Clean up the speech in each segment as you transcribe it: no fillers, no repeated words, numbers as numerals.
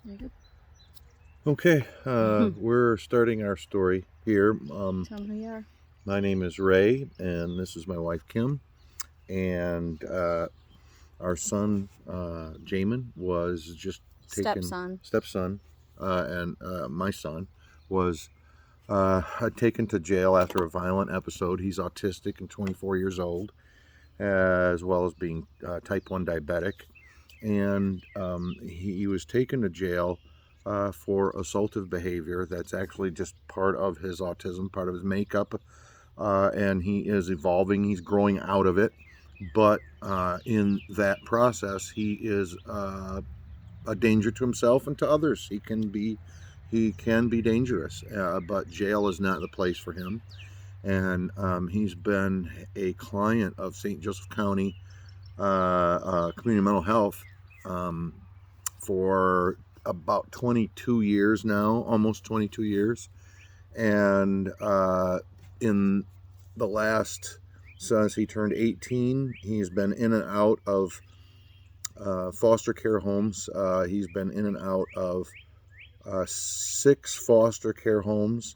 There you Okay, go. we're starting our story here. Tell me who you are. My name is Ray, and this is my wife Kim. And our son Jamin was just taken. Stepson. Stepson, and my son was taken to jail after a violent episode. He's autistic and 24 years old, as well as being type 1 diabetic. And he was taken to jail for assaultive behavior. That's actually just part of his autism, part of his makeup, and he is evolving. He's growing out of it, but in that process, he is a danger to himself and to others. He can be dangerous, but jail is not the place for him. And he's been a client of St. Joseph County Community Mental Health um, for about 22 years now, almost 22 years. And in the last, since he turned 18, he's been in and out of foster care homes. He's been in and out of 6 foster care homes.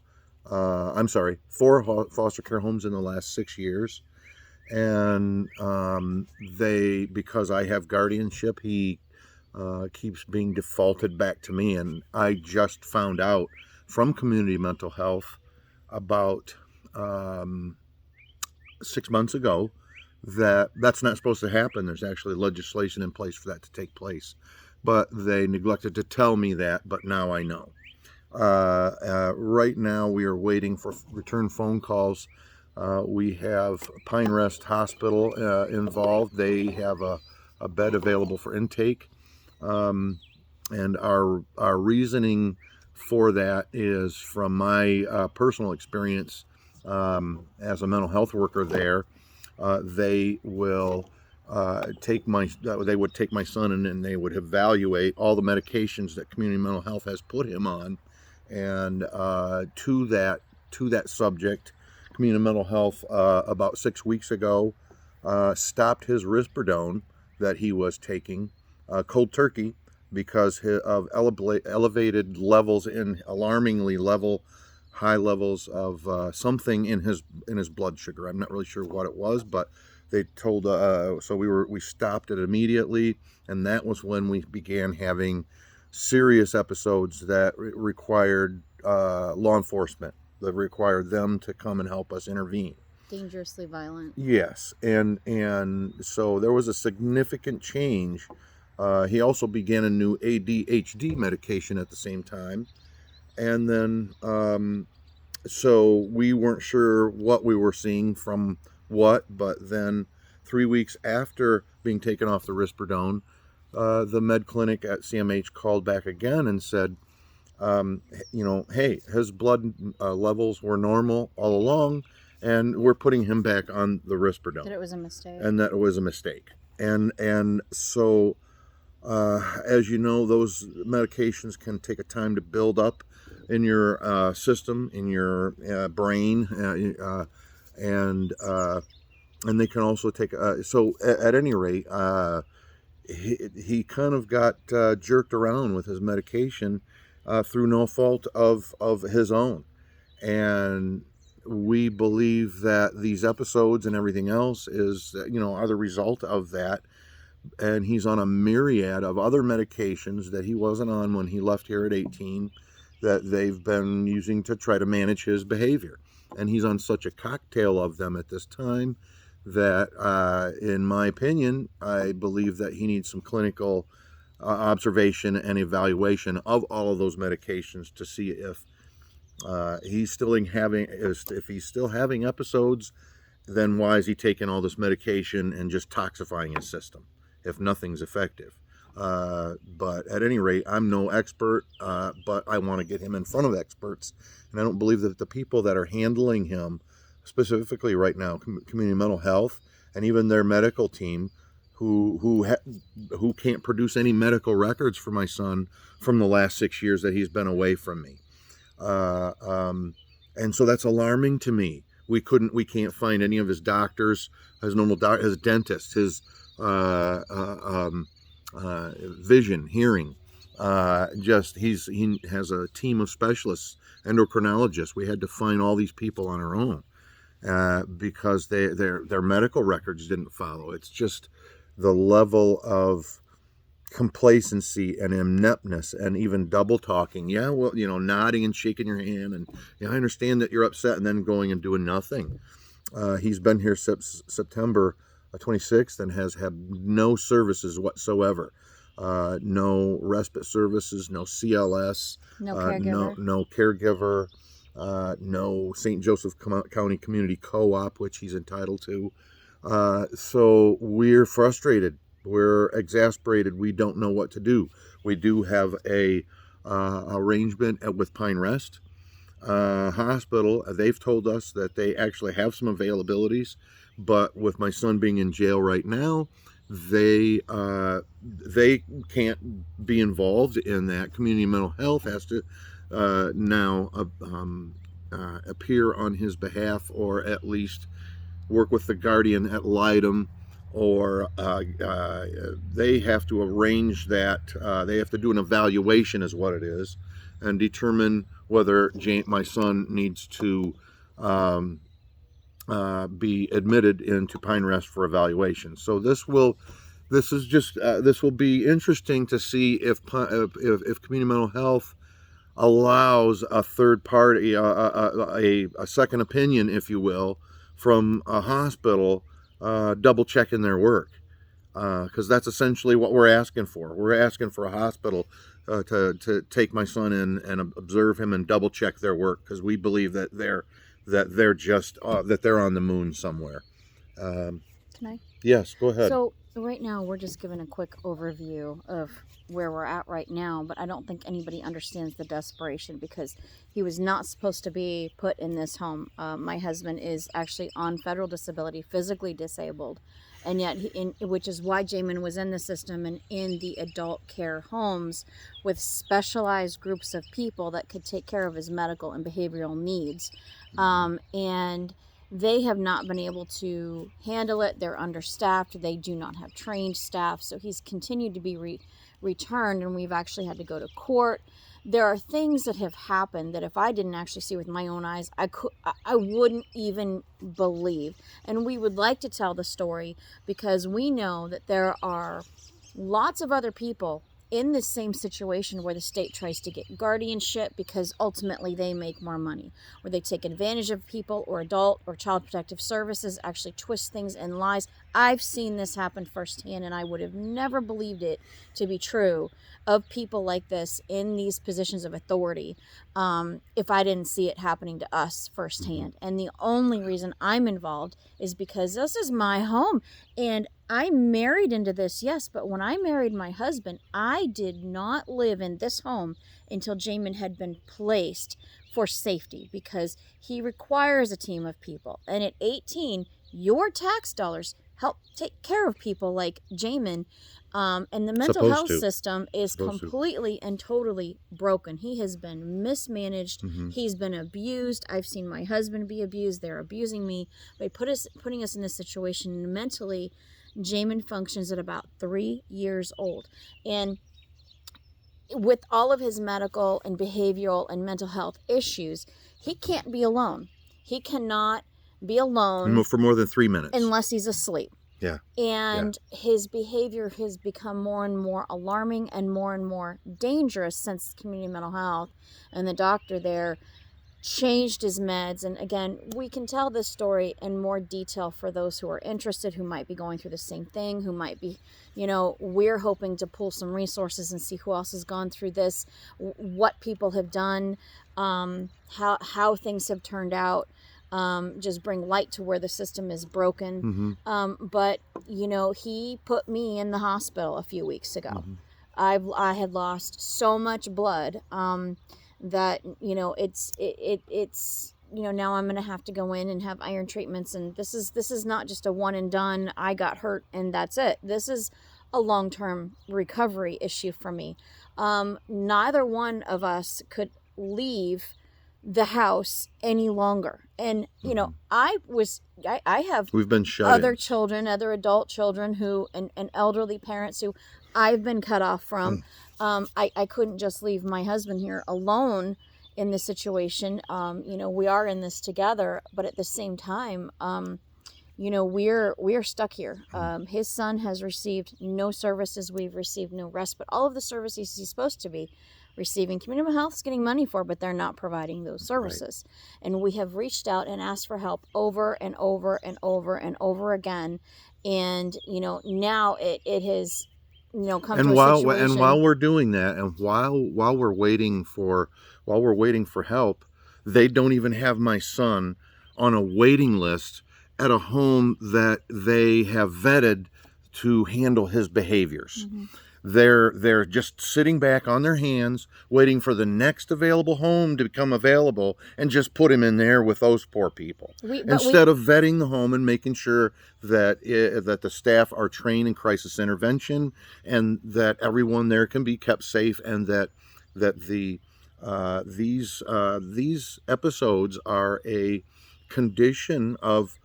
I'm sorry, 4 foster care homes in the last 6 years. And because I have guardianship, he keeps being defaulted back to me. And I just found out from community mental health about 6 months ago that that's not supposed to happen. There's actually legislation in place for that to take place. But they neglected to tell me that, but now I know. Right now, we are waiting for return phone calls. We have Pine Rest Hospital involved. They have a bed available for intake. And our reasoning for that is from my personal experience as a mental health worker there. They will they would take my son and they would evaluate all the medications that community mental health has put him on, and to that subject, community mental health about 6 weeks ago stopped his risperidone that he was taking cold turkey because of elevated levels, in alarmingly high levels of something in his blood sugar. I'm not really sure what it was, but they told so we stopped it immediately, and that was when we began having serious episodes that required law enforcement, that required them to come and help us intervene. Dangerously violent. Yes, and so there was a significant change. He also began a new ADHD medication at the same time, and then so we weren't sure what we were seeing from what. But then 3 weeks after being taken off the risperidone, the med clinic at CMH called back again and said, hey, his blood levels were normal all along, and we're putting him back on the risperidone. That it was a mistake. And that it was a mistake. And so, as you know, those medications can take a time to build up in your system, in your brain, and they can also take. So, at any rate, he kind of got jerked around with his medication through no fault of his own. And we believe that these episodes and everything else are the result of that. And he's on a myriad of other medications that he wasn't on when he left here at 18, that they've been using to try to manage his behavior. And he's on such a cocktail of them at this time that, in my opinion, I believe that he needs some clinical observation and evaluation of all of those medications to see if if he's still having episodes. Then why is he taking all this medication and just toxifying his system if nothing's effective? But at any rate, I'm no expert, but I want to get him in front of experts. And I don't believe that the people that are handling him, specifically right now, community mental health, and even their medical team, who can't produce any medical records for my son from the last 6 years that he's been away from me. Uh, um, and so that's alarming to me. We can't find any of his doctors, his dentist, his vision, hearing. He has a team of specialists, endocrinologists. We had to find all these people on our own because their medical records didn't follow. It's just the level of complacency and ineptness and even double talking. Yeah, well, nodding and shaking your hand and yeah, I understand that you're upset, and then going and doing nothing. He's been here since September 26th and has had no services whatsoever. No respite services, no CLS, No caregiver. no caregiver, no St. Joseph County Community Co-op, which he's entitled to. So we're frustrated. We're exasperated. We don't know what to do. We do have a arrangement with Pine Rest Hospital. They've told us that they actually have some availabilities, but with my son being in jail right now, they can't be involved in that. Community mental health has to now appear on his behalf, or at least work with the guardian at Lydom, or they have to arrange that. They have to do an evaluation, is what it is, and determine whether my son needs to be admitted into Pine Rest for evaluation. So this will be interesting to see if community mental health allows a third party, a second opinion, if you will, from a hospital, double checking their work, because that's essentially what we're asking for. We're asking for a hospital to take my son in and observe him and double check their work, because we believe that they're on the moon somewhere. Can I? Yes, go ahead. So right now we're just giving a quick overview of where we're at right now, but I don't think anybody understands the desperation, because he was not supposed to be put in this home. My husband is actually on federal disability, physically disabled, and yet which is why Jamin was in the system and in the adult care homes with specialized groups of people that could take care of his medical and behavioral needs. And they have not been able to handle it. They're understaffed. They do not have trained staff. So he's continued to be returned, and we've actually had to go to court. There are things that have happened that if I didn't actually see with my own eyes, I wouldn't even believe. And we would like to tell the story because we know that there are lots of other people in the same situation where the state tries to get guardianship because ultimately they make more money, where they take advantage of people, or adult or child protective services actually twist things and lies. I've seen this happen firsthand, and I would have never believed it to be true of people like this in these positions of authority if I didn't see it happening to us firsthand. And the only reason I'm involved is because this is my home, and I married into this, yes, but when I married my husband, I did not live in this home until Jamin had been placed for safety, because he requires a team of people. And at 18, your tax dollars help take care of people like Jamin. And the mental health system is completely and totally broken. He has been mismanaged. He's been abused. I've seen my husband be abused. They're abusing me. By putting us in this situation mentally, Jamin functions at about 3 years old. And with all of his medical and behavioral and mental health issues, he can't be alone. He cannot be alone for more than 3 minutes unless he's asleep. Yeah. And his behavior has become more and more alarming and more dangerous since community mental health and the doctor there changed his meds. And again, we can tell this story in more detail for those who are interested, who might be going through the same thing, who might be, we're hoping to pull some resources and see who else has gone through this, what people have done, how things have turned out. Just bring light to where the system is broken. But, he put me in the hospital a few weeks ago. I had lost so much blood that, it's now I'm going to have to go in and have iron treatments. And this is not just a one and done, I got hurt and that's it. This is a long-term recovery issue for me. Neither one of us could leave the house any longer. And I have we've been shut other in. children, other adult children and elderly parents who I've been cut off from. I couldn't just leave my husband here alone in this situation. We are in this together, but at the same time, we're stuck here. His son has received no services. We've received no respite. All of the services he's supposed to be receiving, community mental health is getting money for, but they're not providing those services. Right. And we have reached out and asked for help over and over and over and over again. And now it has come to a situation. And while we're doing that, and while we're waiting for help, they don't even have my son on a waiting list at a home that they have vetted to handle his behaviors. Mm-hmm. They're just sitting back on their hands, waiting for the next available home to become available, and just put him in there with those poor people. Instead of vetting the home and making sure that the staff are trained in crisis intervention, and that everyone there can be kept safe, and that these episodes are a condition of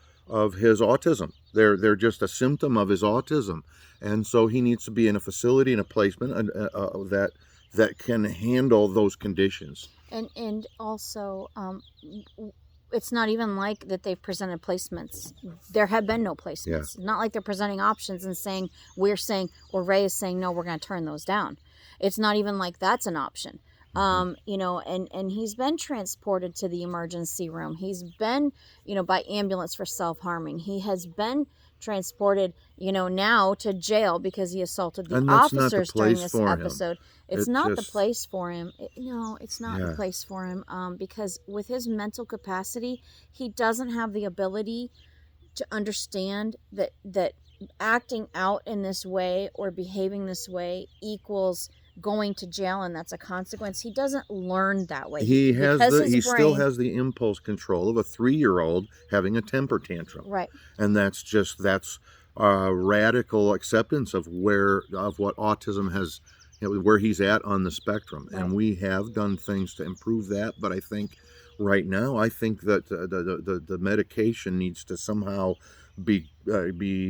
his autism. They're just a symptom of his autism. And so he needs to be in a facility, in a placement that can handle those conditions. And also, it's not even like that they've presented placements. There have been no placements. Yeah. Not like they're presenting options and saying, Ray is saying, no, we're going to turn those down. It's not even like that's an option. And he's been transported to the emergency room. He's been, by ambulance for self-harming. He has been transported, now to jail because he assaulted the officers during this episode. It's not the place for him. It's not the place for him. Because with his mental capacity, he doesn't have the ability to understand that acting out in this way or behaving this way equals going to jail, and that's a consequence. He doesn't learn that way. He still has the impulse control of a 3-year-old having a temper tantrum. Right. And that's radical acceptance of what autism has, where he's at on the spectrum. Right. And we have done things to improve that, but I think right now, that the medication needs to somehow be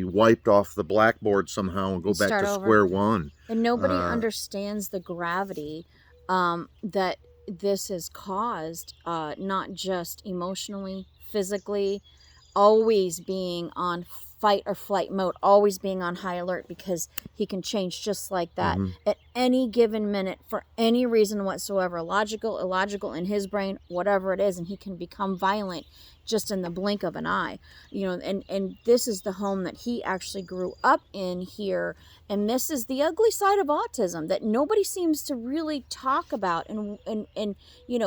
wiped off the blackboard somehow and go back to square one. And nobody understands the gravity that this has caused, not just emotionally, physically, always being on fight or flight mode, always being on high alert, because he can change just like that at any given minute for any reason whatsoever, logical, illogical, in his brain, whatever it is, and he can become violent just in the blink of an eye. And this is the home that he actually grew up in here, and this is the ugly side of autism that nobody seems to really talk about, and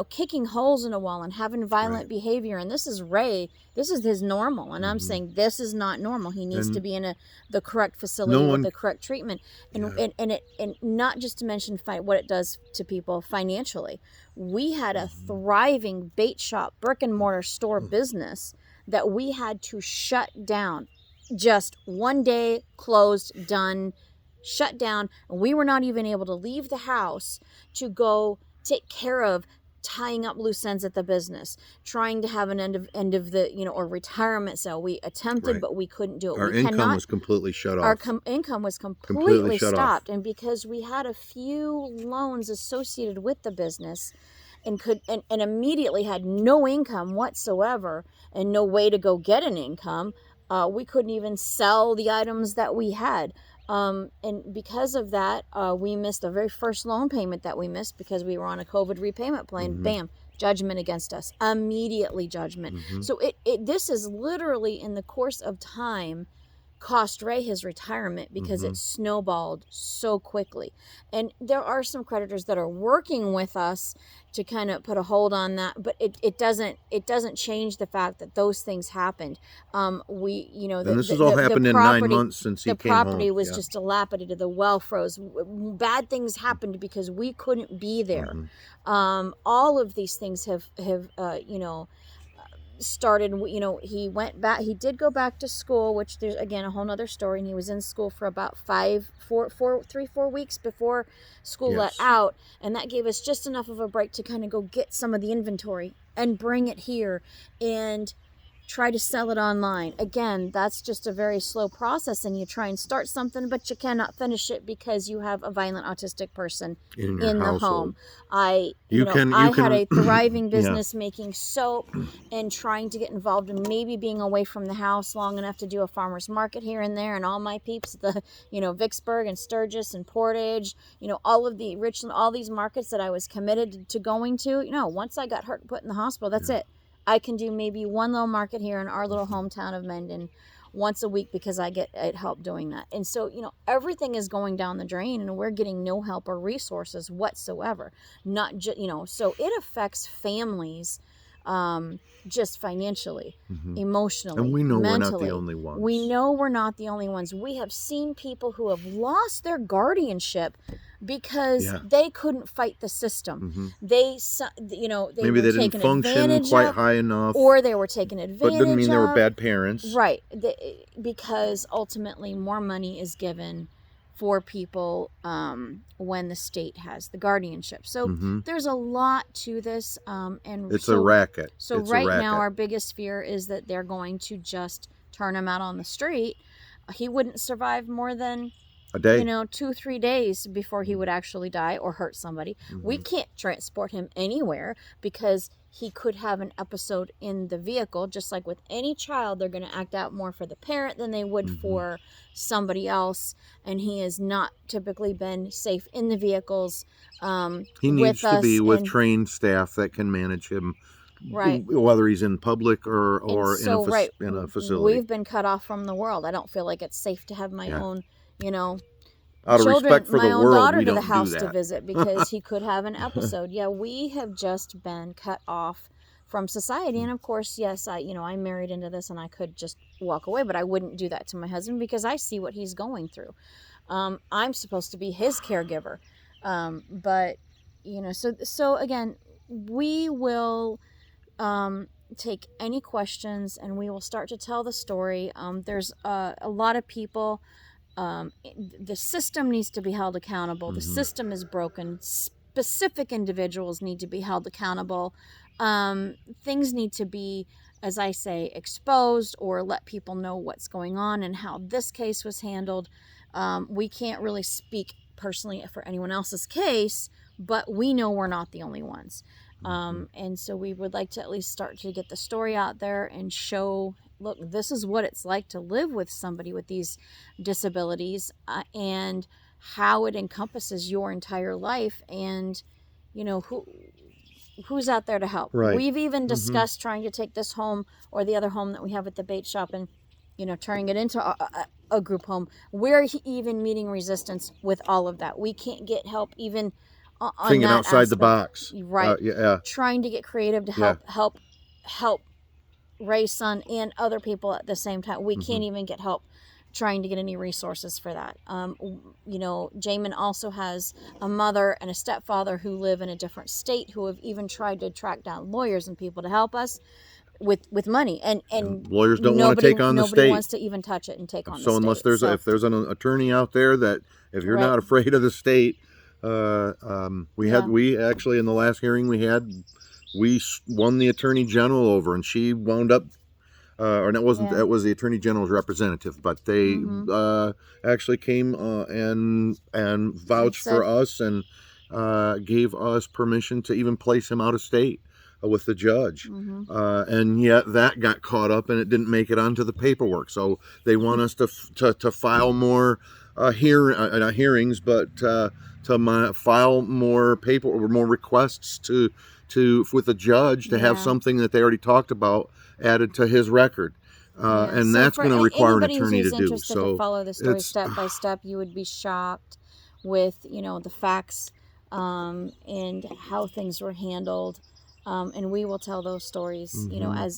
kicking holes in a wall and having violent behavior. And this is Ray, this is his normal, and I'm saying this is not normal. He needs to be in the correct facility with the correct treatment, and not just to mention what it does to people financially. We had a thriving bait shop, brick and mortar store business that we had to shut down. Just one day, closed, done, shut down. And we were not even able to leave the house to go take care of tying up loose ends at the business, trying to have an end of the, or retirement sale. We attempted, but we couldn't do it. Our income was completely shut off. Our income was completely stopped. And because we had a few loans associated with the business, and immediately had no income whatsoever and no way to go get an income, we couldn't even sell the items that we had. And because of that, we missed the very first loan payment that we missed because we were on a COVID repayment plan. Bam, judgment against us. Immediately judgment. So this is literally, in the course of time, cost Ray his retirement because it snowballed so quickly. And there are some creditors that are working with us to kind of put a hold on that, but it doesn't change the fact that those things happened. And this has all happened in 9 months since he came home. The property was just dilapidated. The well froze. Bad things happened because we couldn't be there. All of these things have started. He did go back to school, which there's again a whole nother story, and he was in school for about 4 weeks before school let out, and that gave us just enough of a break to kind of go get some of the inventory and bring it here. And try to sell it online. Again, that's just a very slow process, and you try and start something, but you cannot finish it because you have a violent autistic person in your in the household. home. I had a thriving business making soap and trying to get involved in maybe being away from the house long enough to do a farmer's market here and there, and all my peeps, Vicksburg and Sturgis and Portage, all of the Richland, all these markets that I was committed to going to, once I got hurt and put in the hospital, that's it. I can do maybe one little market here in our little hometown of Mendon once a week because I get help doing that. And so, everything is going down the drain, and we're getting no help or resources whatsoever. Not just, so it affects families just financially, emotionally, and we know mentally. we're not the only ones. We know we're not the only ones. We have seen people who have lost their guardianship because they couldn't fight the system. They maybe they didn't function quite high enough, or they were taken advantage of. But doesn't mean they were bad parents, right? Because ultimately more money is given for people when the state has the guardianship. So there's a lot to this, and it's a racket. So right now our biggest fear is that they're going to just turn him out on the street. He wouldn't survive more than a day, 2-3 days before he would actually die or hurt somebody. We can't transport him anywhere because he could have an episode in the vehicle. Just like with any child, they're going to act out more for the parent than they would for somebody else, and he has not typically been safe in the vehicles. He needs to be with trained staff that can manage him, right? Whether he's in public or in a facility. We've been cut off from the world. I don't feel like it's safe to have my own, out of respect for the world, my own daughter we to don't the house do that. to visit because he could have an episode. We have just been cut off from society. And of course, yes, I married into this and I could just walk away, but I wouldn't do that to my husband because I see what he's going through. I'm supposed to be his caregiver. But, so again, we will take any questions and we will start to tell the story. There's a lot of people. The system needs to be held accountable. The system is broken. Specific individuals need to be held accountable. Things need to be, as I say, exposed or let people know what's going on and how this case was handled. We can't really speak personally for anyone else's case, but we know we're not the only ones. And so we would like to at least start to get the story out there and show, look, this is what it's like to live with somebody with these disabilities, and how it encompasses your entire life, and who's out there to help. Right. We've even discussed trying to take this home or the other home that we have at the bait shop and turning it into a group home. We're even meeting resistance with all of that. We can't get help even on thinking that outside the aspect. box, right? Trying to get creative to help Ray's son and other people at the same time. We can't even get help trying to get any resources for that. Jamin also has a mother and a stepfather who live in a different state who have even tried to track down lawyers and people to help us with money, and lawyers don't want to take on the state. Nobody wants to even touch it and take on the state. So unless if there's an attorney out there that, if you're not afraid of the state, we actually in the last hearing we won the attorney general over, and she wound up, that was the attorney general's representative, but they actually came and vouched for us and gave us permission to even place him out of state with the judge. And yet that got caught up and it didn't make it onto the paperwork. So they want us to file more hearings, but to file more paperwork, more requests with the judge to have something that they already talked about added to his record. And that's going to require an attorney to do. So to follow the story step by step, you would be shocked with the facts and how things were handled. And we will tell those stories,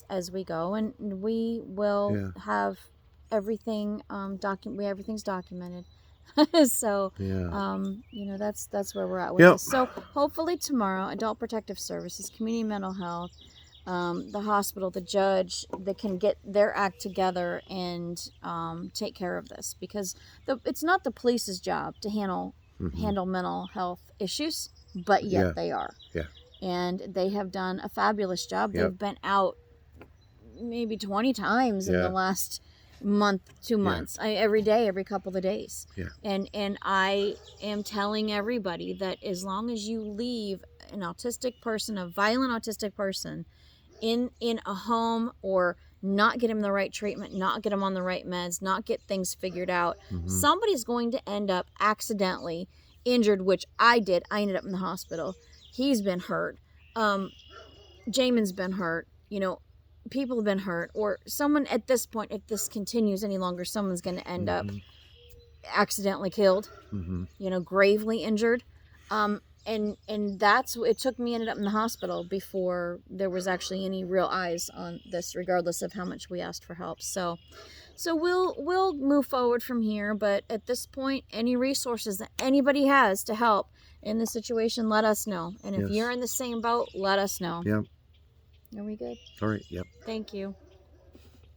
as we go, and we will have everything everything's documented. So, that's where we're at with this. So hopefully tomorrow, Adult Protective Services, Community Mental Health, the hospital, the judge, they can get their act together and take care of this, because it's not the police's job to handle mental health issues, but yet they are. And they have done a fabulous job. They've been out maybe 20 times in Yeah. the last month, 2 months. Every day, every couple of days. Yeah. And I am telling everybody that as long as you leave an autistic person, a violent autistic person, in a home, or not get him the right treatment, not get him on the right meds, not get things figured out, somebody's going to end up accidentally injured, which I did. I ended up in the hospital. He's been hurt. Jamin's been hurt. You know, people have been hurt, or someone at this point, if this continues any longer, someone's going to end up accidentally killed, you know, gravely injured. And that's, it took me, ended up in the hospital before there was actually any real eyes on this, regardless of how much we asked for help. So we'll move forward from here. But at this point, any resources that anybody has to help in this situation, let us know. And if Yes. you're in the same boat, let us know. Yep. Are we good? All right. Yep. Thank you.